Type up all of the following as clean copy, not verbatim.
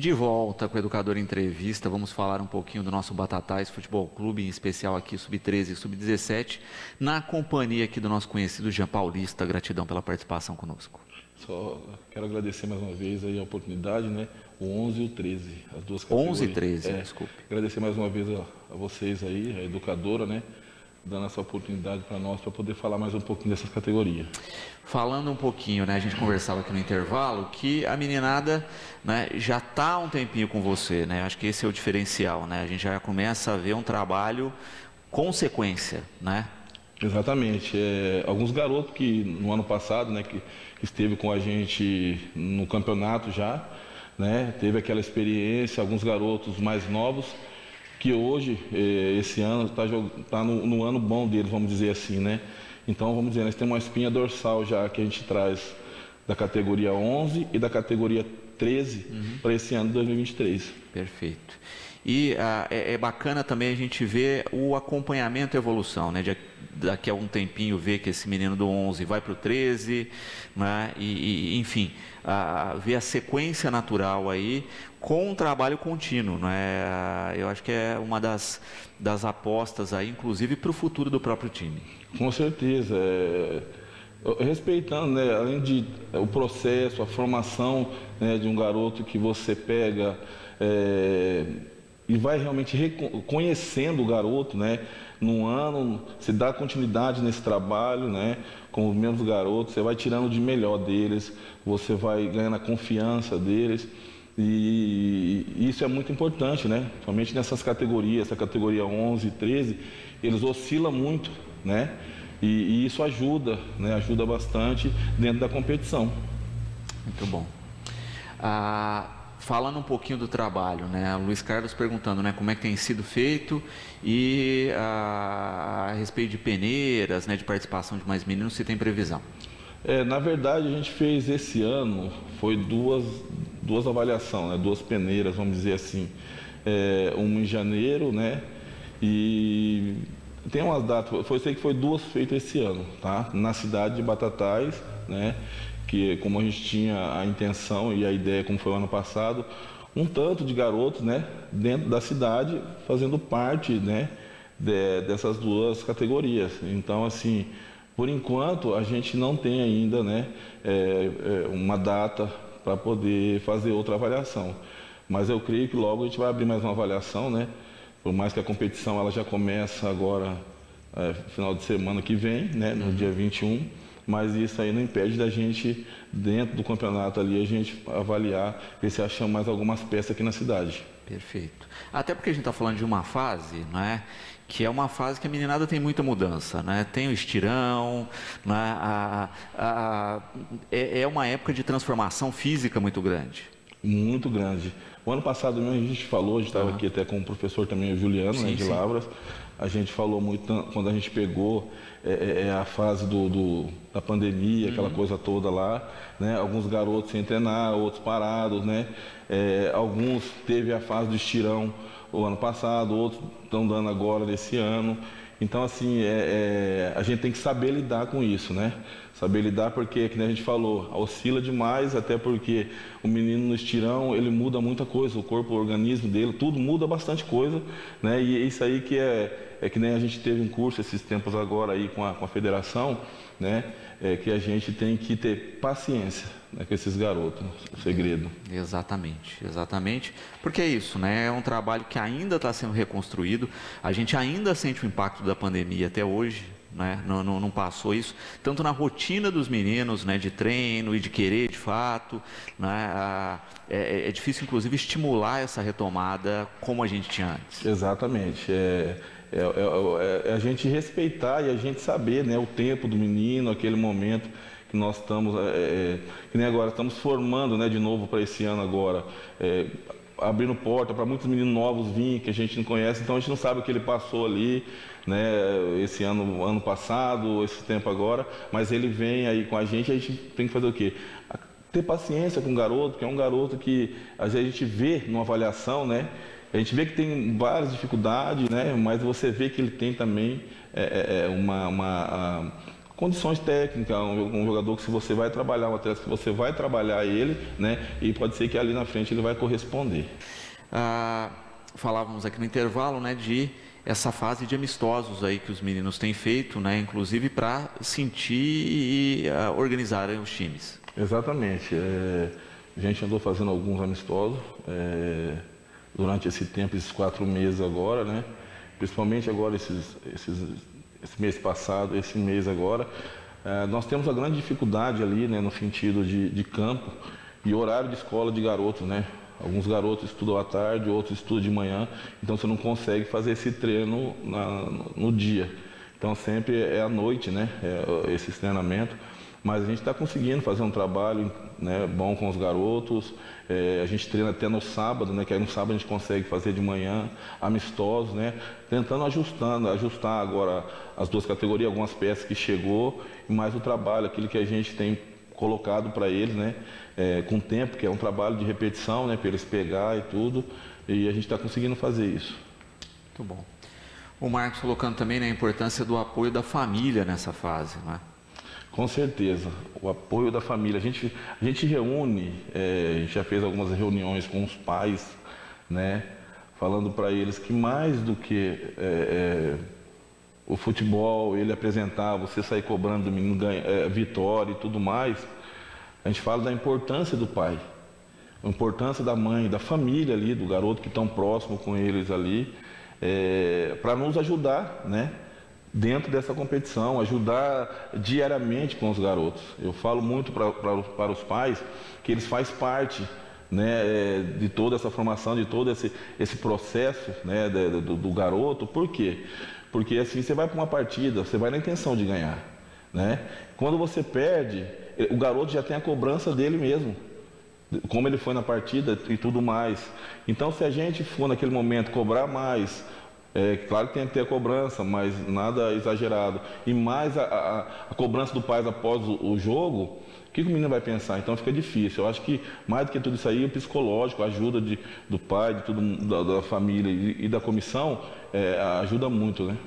De volta com o Educador Entrevista, vamos falar um pouquinho do nosso Batatais Futebol Clube, em especial aqui Sub-13 e Sub-17, na companhia aqui do nosso conhecido Jean Paulista. Gratidão pela participação conosco. Só quero agradecer mais uma vez aí a oportunidade, né? O 11 e o 13, as duas categorias. 11 e 13, desculpe. Agradecer mais uma vez a vocês aí, a educadora, né? Dando essa oportunidade para nós, para poder falar mais um pouquinho dessas categorias. Falando um pouquinho, né, a gente conversava aqui no intervalo, que a meninada, né, já está há um tempinho com você, né, acho que esse é o diferencial, né, a gente já começa a ver um trabalho com sequência, né? Exatamente, alguns garotos que no ano passado, né, que esteve com a gente no campeonato já, né, teve aquela experiência, alguns garotos mais novos, que hoje, esse ano, está no ano bom deles, vamos dizer assim, né? Então, vamos dizer, nós temos uma espinha dorsal já que a gente traz da categoria 11 e da categoria 13 para esse ano de 2023. Perfeito. E é bacana também a gente ver o acompanhamento e evolução, né? Daqui a um tempinho ver que esse menino do 11 vai para o 13, né? Enfim, ver a sequência natural aí com um trabalho contínuo, né? Eu acho que é uma das apostas aí, inclusive para o futuro do próprio time. Com certeza. Respeitando, né, além de o processo, a formação, né, de um garoto que você pega e vai realmente conhecendo o garoto, né, num ano, você dá continuidade nesse trabalho, né, com os mesmos garotos, você vai tirando de melhor deles, você vai ganhando a confiança deles. E isso é muito importante, né? Somente nessas categorias, essa categoria 11 e 13, eles oscilam muito, né? E isso ajuda, né? Ajuda bastante dentro da competição. Muito bom. Falando um pouquinho do trabalho, né? O Luiz Carlos perguntando, né, como é que tem sido feito e a respeito de peneiras, né, de participação de mais meninos, se tem previsão. Na verdade, a gente fez esse ano, foi duas avaliações, né? Duas peneiras, vamos dizer assim. Uma em janeiro, né? E tem umas datas, sei que foi duas feitas esse ano, tá? Na cidade de Batatais, né? Que como a gente tinha a intenção e a ideia, como foi o ano passado, um tanto de garotos, né? Dentro da cidade, fazendo parte, né? Dessas duas categorias. Então, assim, por enquanto, a gente não tem ainda, né, uma data para poder fazer outra avaliação. Mas eu creio que logo a gente vai abrir mais uma avaliação, né? Por mais que a competição ela já começa agora, final de semana que vem, né, no dia 21, mas isso aí não impede da gente, dentro do campeonato ali, a gente avaliar, ver se achamos mais algumas peças aqui na cidade. Perfeito. Até porque a gente está falando de uma fase, né, que é uma fase que a meninada tem muita mudança, né? Tem o estirão, né? É uma época de transformação física muito grande. Muito grande. O ano passado mesmo a gente falou, a gente estava aqui até com o professor também, o Juliano, sim, né, de Lavras. A gente falou muito quando a gente pegou a fase da pandemia, aquela coisa toda lá, né? Alguns garotos sem treinar, outros parados, né? Alguns teve a fase do estirão o ano passado, outros estão dando agora desse ano. Então, assim, a gente tem que saber lidar com isso, né? Saber lidar porque, como a gente falou, oscila demais, até porque o menino no estirão, ele muda muita coisa, o corpo, o organismo dele, tudo muda bastante coisa, né? E isso aí que que nem a gente teve um curso esses tempos agora aí com a federação, né? Que a gente tem que ter paciência, né, com esses garotos, o segredo. Exatamente, exatamente. Porque é isso, né? É um trabalho que ainda está sendo reconstruído, a gente ainda sente o impacto da pandemia até hoje, né? Não passou isso, tanto na rotina dos meninos, né, de treino e de querer de fato, né? É difícil, inclusive, estimular essa retomada como a gente tinha antes. Exatamente. A gente respeitar e a gente saber, né, o tempo do menino, aquele momento que nós estamos, que nem agora, estamos formando, né, de novo para esse ano agora, abrindo porta para muitos meninos novos virem, que a gente não conhece, então a gente não sabe o que ele passou ali, né, esse ano passado, esse tempo agora, mas ele vem aí com a gente tem que fazer o quê? Ter paciência com o garoto, que é um garoto que às vezes a gente vê numa avaliação, né? A gente vê que tem várias dificuldades, né? Mas você vê que ele tem também condições técnicas, um jogador que se você vai trabalhar, um atleta que você vai trabalhar ele, né? E pode ser que ali na frente ele vai corresponder. Falávamos aqui no intervalo, né, de essa fase de amistosos aí que os meninos têm feito, né, inclusive para sentir e organizarem os times. Exatamente. A gente andou fazendo alguns amistosos durante esse tempo, esses 4 meses agora, né? Principalmente agora esse mês passado, esse mês agora. Nós temos a grande dificuldade ali, né, no sentido de campo e horário de escola de garotos, né? Alguns garotos estudam à tarde, outros estudam de manhã, então você não consegue fazer esse treino no dia. Então sempre é à noite, né, esse treinamento. Mas a gente está conseguindo fazer um trabalho, né, bom com os garotos. A gente treina até no sábado, né, que aí no sábado a gente consegue fazer de manhã, amistosos, né, tentando ajustar agora as 2 categorias, algumas peças que chegou, e mais o trabalho, aquilo que a gente tem colocado para eles, né, com tempo, que é um trabalho de repetição, né, para eles pegar e tudo, e a gente está conseguindo fazer isso. Muito bom. O Marcos colocando também, né, a importância do apoio da família nessa fase, né? Com certeza, o apoio da família. A gente reúne, a gente já fez algumas reuniões com os pais, né, falando para eles que mais do que o futebol, ele apresentar, você sair cobrando do menino vitória e tudo mais, a gente fala da importância do pai, a importância da mãe, da família ali, do garoto que estão próximo com eles ali, para nos ajudar, né, dentro dessa competição, ajudar diariamente com os garotos. Eu falo muito para os pais que eles fazem parte, né, de toda essa formação, de todo esse processo, né, do garoto. Por quê? Porque assim, você vai para uma partida, você vai na intenção de ganhar, né? Quando você perde, o garoto já tem a cobrança dele mesmo, como ele foi na partida e tudo mais. Então, se a gente for naquele momento cobrar mais, claro que tem que ter a cobrança, mas nada exagerado, e mais a cobrança do pai após o jogo, o que o menino vai pensar? Então fica difícil. Eu acho que mais do que tudo isso aí, o psicológico, a ajuda do pai, de tudo, da família e da comissão, ajuda muito, né?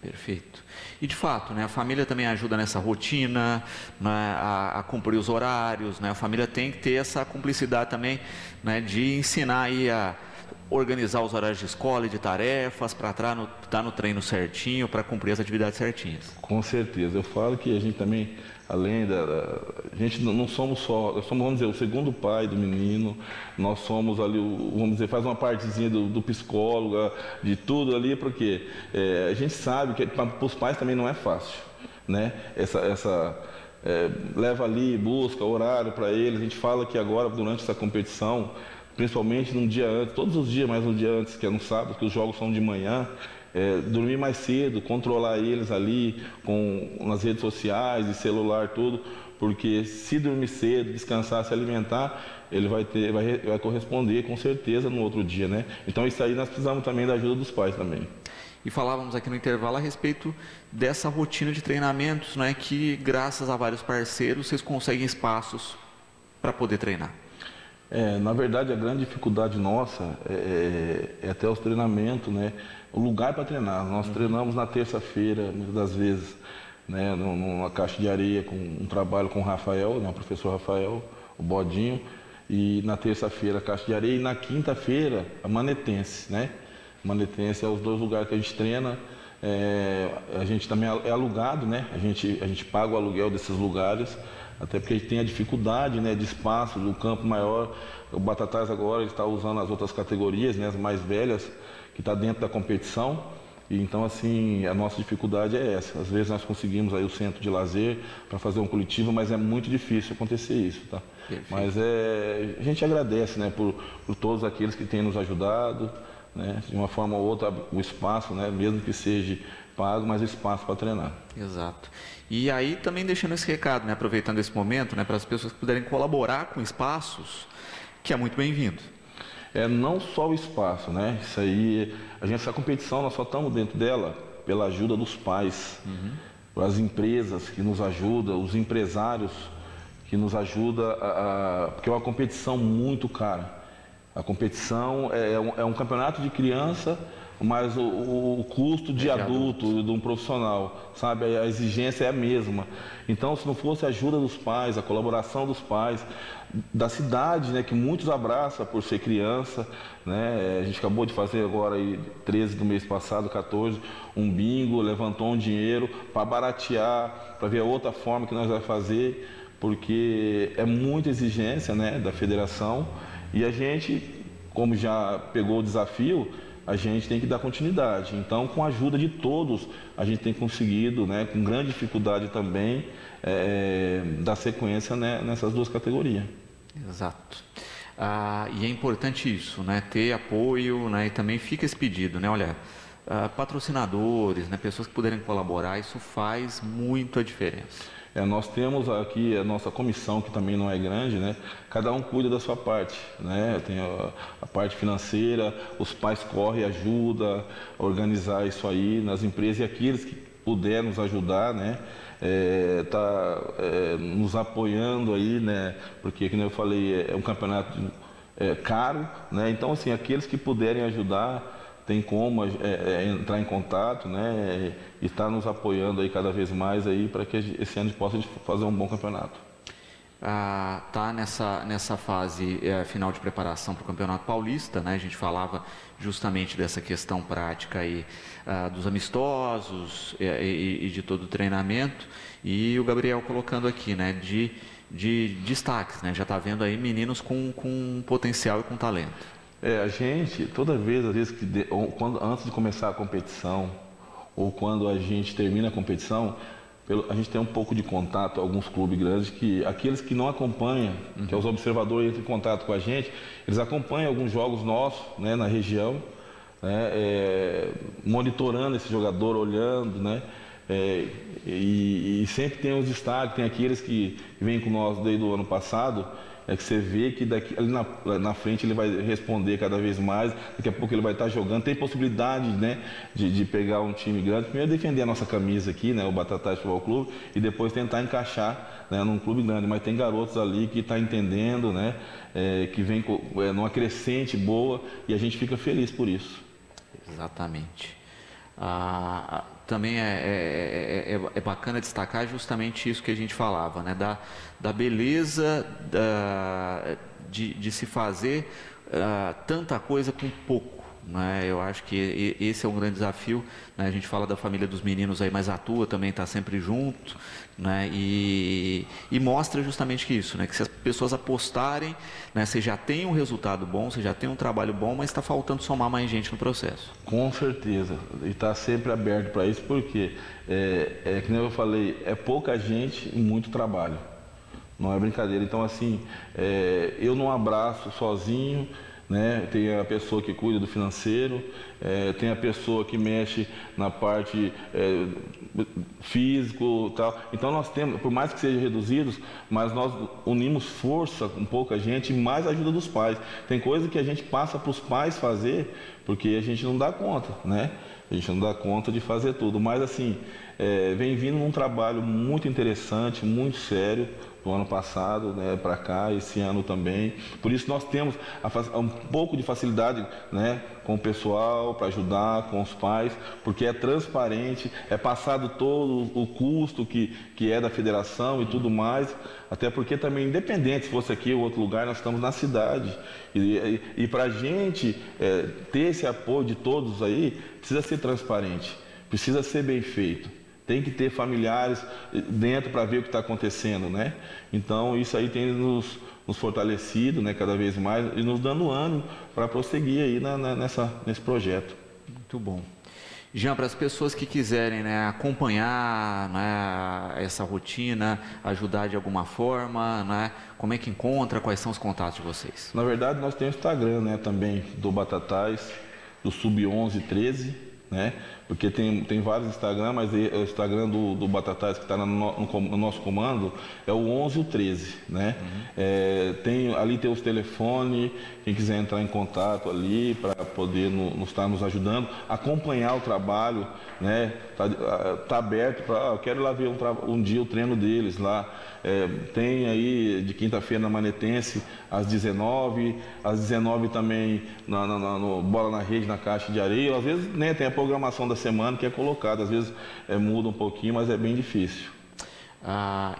Perfeito. E de fato, né, a família também ajuda nessa rotina, né, a cumprir os horários, né? A família tem que ter essa cumplicidade também, né, de ensinar aí a organizar os horários de escola e de tarefas para estar no treino certinho, para cumprir as atividades certinhas. Com certeza. Eu falo que a gente também, além a gente não somos só, nós somos, vamos dizer, o segundo pai do menino, nós somos ali, vamos dizer, faz uma partezinha do psicólogo, de tudo ali, porque a gente sabe que para os pais também não é fácil, né? Leva ali, busca horário para eles. A gente fala que agora, durante essa competição, principalmente num dia antes, todos os dias, mas um dia antes, que é no sábado, que os jogos são de manhã, dormir mais cedo, controlar eles ali nas redes sociais e celular, tudo, porque se dormir cedo, descansar, se alimentar, ele vai corresponder com certeza no outro dia, né? Então isso aí nós precisamos também da ajuda dos pais também. E falávamos aqui no intervalo a respeito dessa rotina de treinamentos, né, que graças a vários parceiros vocês conseguem espaços para poder treinar. Na verdade, a grande dificuldade nossa é até os treinamentos, né? O lugar para treinar. Nós treinamos na terça-feira, muitas das vezes, né? Numa caixa de areia, com um trabalho com o Rafael, né? O professor Rafael, o Bodinho. E na terça-feira, a caixa de areia. E na quinta-feira, a Manetense, né? Manetense é os 2 lugares que a gente treina. A gente também é alugado, né? A gente paga o aluguel desses lugares. Até porque a gente tem a dificuldade, né, de espaço, do campo maior. O Batatais agora está usando as outras categorias, né, as mais velhas, que está dentro da competição. E então, assim, a nossa dificuldade é essa. Às vezes nós conseguimos aí o centro de lazer para fazer um coletivo, mas é muito difícil acontecer isso, tá? Perfeito. Mas a gente agradece, né, por todos aqueles que têm nos ajudado, né, de uma forma ou outra, o espaço, né, mesmo que seja pago, mas espaço para treinar. Exato. E aí também deixando esse recado, né, aproveitando esse momento, né, para as pessoas que puderem colaborar com espaços, que é muito bem-vindo. Não só o espaço, né? Isso aí, essa competição nós só estamos dentro dela pela ajuda dos pais, as empresas que nos ajudam, os empresários que nos ajudam, porque é uma competição muito cara. A competição é um campeonato de criança, mas o custo de adulto de um profissional, sabe? A exigência é a mesma. Então, se não fosse a ajuda dos pais, a colaboração dos pais, da cidade, né, que muitos abraçam por ser criança, né? A gente acabou de fazer agora, aí, 13 do mês passado, 14, um bingo, levantou um dinheiro para baratear, para ver a outra forma que nós vamos fazer, porque é muita exigência, né, da federação, e a gente, como já pegou o desafio, a gente tem que dar continuidade. Então, com a ajuda de todos, a gente tem conseguido, né, com grande dificuldade também, dar sequência, né, nessas duas categorias. Exato. E é importante isso, né, ter apoio, né, e também fica esse pedido, né, olha, patrocinadores, né, pessoas que puderem colaborar, isso faz muito a diferença. Nós temos aqui a nossa comissão, que também não é grande, né? Cada um cuida da sua parte, né? Tem a parte financeira, os pais correm, ajudam a organizar isso aí nas empresas, e aqueles que puderem nos ajudar, né? Nos apoiando aí, né? Porque, como eu falei, é um campeonato caro, né? Então, assim, aqueles que puderem ajudar, tem como entrar em contato, né, e estar nos apoiando aí cada vez mais aí para que esse ano a gente possa fazer um bom campeonato. Tá nessa fase final de preparação para o Campeonato Paulista, né? A gente falava justamente dessa questão prática aí, dos amistosos e de todo o treinamento, e o Gabriel colocando aqui, né, de destaques, né? Já está vendo aí meninos com potencial e com talento. A gente, toda vez, às vezes, antes de começar a competição, ou quando a gente termina a competição, a gente tem um pouco de contato com alguns clubes grandes, que aqueles que não acompanham, que é os observadores, entram em contato com a gente, eles acompanham alguns jogos nossos, né, na região, né, monitorando esse jogador, olhando, né, e sempre tem os destaques, tem aqueles que vêm com nós desde o ano passado, que você vê que ali na frente ele vai responder cada vez mais, daqui a pouco ele vai estar jogando, tem possibilidade, né, de pegar um time grande, primeiro defender a nossa camisa aqui, né, o Batatais Futebol Clube, e depois tentar encaixar, né, num clube grande, mas tem garotos ali que estão entendendo, né, que vem numa crescente boa, e a gente fica feliz por isso. Exatamente. Também é bacana destacar justamente isso que a gente falava, né? Da beleza de se fazer tanta coisa com pouco, né? Eu acho que esse é um grande desafio, né? A gente fala da família dos meninos aí, mas a tua também está sempre junto, né? E mostra justamente que isso, né? Que se as pessoas apostarem, né? Você já tem um resultado bom, você já tem um trabalho bom, mas está faltando somar mais gente no processo. Com certeza, e está sempre aberto para isso, porque, que nem eu falei, é pouca gente e muito trabalho, não é brincadeira. Então, assim, eu não abraço sozinho, né? Tem a pessoa que cuida do financeiro, tem a pessoa que mexe na parte físico, tal. Então nós temos, por mais que sejam reduzidos, mas nós unimos força com pouca gente e mais a ajuda dos pais. Tem coisa que a gente passa para os pais fazer, porque a gente não dá conta, né? A gente não dá conta de fazer tudo, mas assim, vem vindo um trabalho muito interessante, muito sério, do ano passado, né, para cá, esse ano também. Por isso nós temos um pouco de facilidade, né, com o pessoal, para ajudar, com os pais, porque é transparente, é passado todo o custo que é da federação e tudo mais, até porque também, independente se fosse aqui ou outro lugar, nós estamos na cidade. E para a gente ter esse apoio de todos aí, precisa ser transparente, precisa ser bem feito. Tem que ter familiares dentro para ver o que está acontecendo, né? Então, isso aí tem nos fortalecido, né, cada vez mais e nos dando ânimo para prosseguir aí nesse projeto. Muito bom. Jean, para as pessoas que quiserem, né, acompanhar, né, essa rotina, ajudar de alguma forma, né, como é que encontra, quais são os contatos de vocês? Na verdade, nós temos o Instagram, né, também do Batatais, do Sub-11 13, né? Porque tem vários Instagram, mas o Instagram do Batatais que está no nosso comando é o 11 e o 13, né? Ali tem os telefones, quem quiser entrar em contato ali para poder estar nos ajudando, acompanhar o trabalho, né? Tá aberto para, eu quero ir lá ver um dia o treino deles lá. Tem aí de quinta-feira na Manetense às 19, às 19 também no Bola na Rede, na Caixa de Areia. Às vezes, né, tem a programação da semana que é colocada, às vezes muda um pouquinho, mas é bem difícil.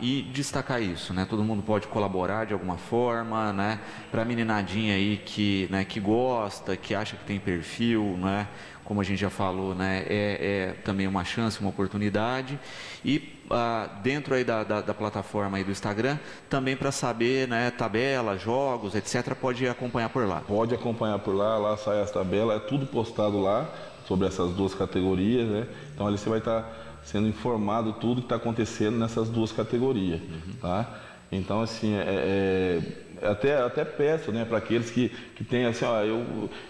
E destacar isso, né? Todo mundo pode colaborar de alguma forma, né? Para a meninadinha aí que gosta, que acha que tem perfil, né? Como a gente já falou, né? É também uma chance, uma oportunidade. E dentro aí da plataforma aí do Instagram, também para saber, né? Tabela, jogos, etc. Pode acompanhar por lá. Pode acompanhar por lá, lá sai as tabelas, é tudo postado lá sobre essas duas categorias, né? Então ali você vai estar sendo informado tudo que está acontecendo nessas duas categorias, tá? Então, assim, até peço, né, para aqueles que têm, assim, ó,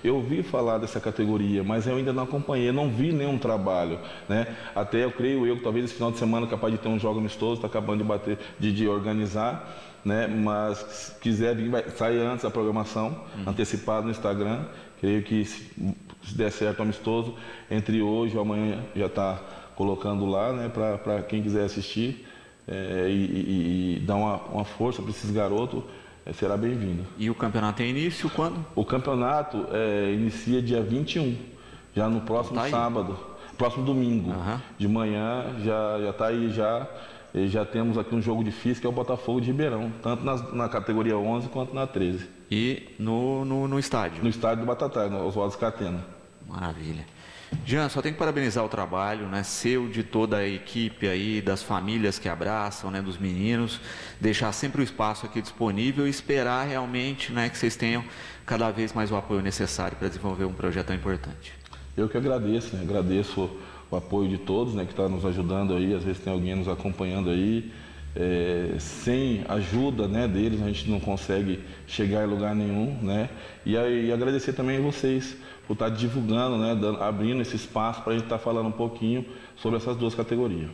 eu ouvi falar dessa categoria, mas eu ainda não acompanhei, não vi nenhum trabalho, né? Até eu creio que talvez esse final de semana capaz de ter um jogo amistoso, está acabando de organizar, né? Mas se quiser vir, sai antes a programação, antecipada no Instagram. Creio que se der certo o amistoso, entre hoje e amanhã já está colocando lá, né, para quem quiser assistir e dar uma força para esses garotos, será bem-vindo. E o campeonato tem início quando? O campeonato inicia dia 21, já no próximo sábado, próximo domingo, de manhã, já está aí já. E já temos aqui um jogo difícil que é o Botafogo de Ribeirão, tanto na categoria 11 quanto na 13. E no estádio? No estádio do Batatais, no Oswaldo Scatena. Maravilha. Jean, só tenho que parabenizar o trabalho, né, seu, de toda a equipe aí, das famílias que abraçam, né, dos meninos, deixar sempre o espaço aqui disponível e esperar realmente, né, que vocês tenham cada vez mais o apoio necessário para desenvolver um projeto tão importante. Eu que agradeço, né, agradeço o apoio de todos, né, que está nos ajudando aí, às vezes tem alguém nos acompanhando aí. Sem ajuda, né, deles a gente não consegue chegar em lugar nenhum, né? E agradecer também a vocês por estar divulgando, né, abrindo esse espaço para a gente estar falando um pouquinho sobre essas duas categorias.